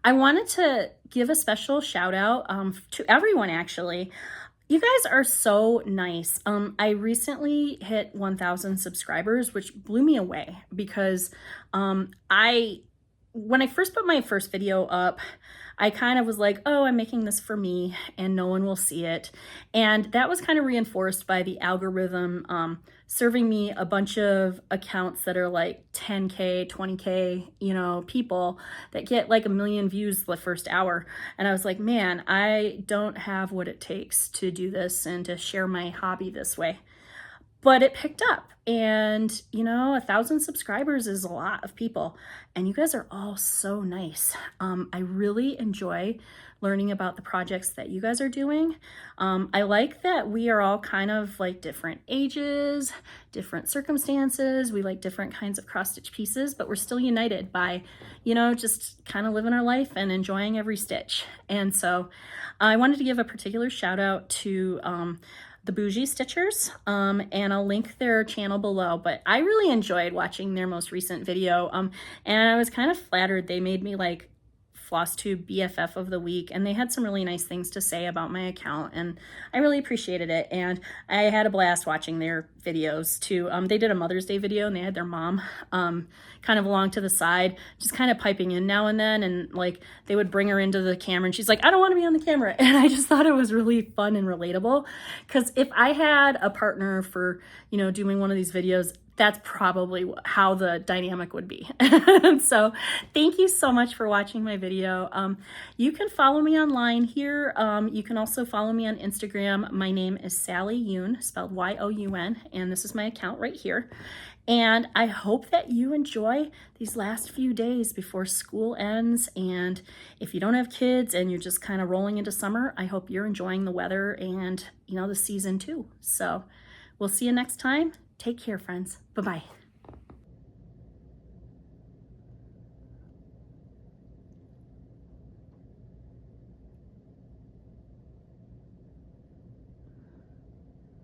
I wanted to give a special shout out to everyone, actually. You guys are so nice. I recently hit 1,000 subscribers, which blew me away because when I first put my first video up, I kind of was like, oh, I'm making this for me and no one will see it. And that was kind of reinforced by the algorithm serving me a bunch of accounts that are like 10K, 20K, people that get like 1 million views the first hour. And I was like, man, I don't have what it takes to do this and to share my hobby this way. But it picked up, and 1,000 subscribers is a lot of people, and you guys are all so nice. I really enjoy learning about the projects that you guys are doing. I like that we are all kind of like different ages, different circumstances. We like different kinds of cross-stitch pieces, but we're still united by, just kind of living our life and enjoying every stitch. And so I wanted to give a particular shout out to the Bougie Stitchers, and I'll link their channel below, but I really enjoyed watching their most recent video, and I was kind of flattered. They made me like Flosstube BFF of the week, and they had some really nice things to say about my account, and I really appreciated it, and I had a blast watching their videos too. They did a Mother's Day video, and they had their mom kind of along to the side, just kind of piping in now and then, and like they would bring her into the camera, and she's like, I don't want to be on the camera, and I just thought it was really fun and relatable, because if I had a partner for, doing one of these videos, that's probably how the dynamic would be. So thank you so much for watching my video. You can follow me online here. You can also follow me on Instagram. My name is Sally Youn, spelled Y-O-U-N, and this is my account right here. And I hope that you enjoy these last few days before school ends. And if you don't have kids and you're just kind of rolling into summer, I hope you're enjoying the weather and, the season too. So we'll see you next time. Take care, friends. Bye-bye.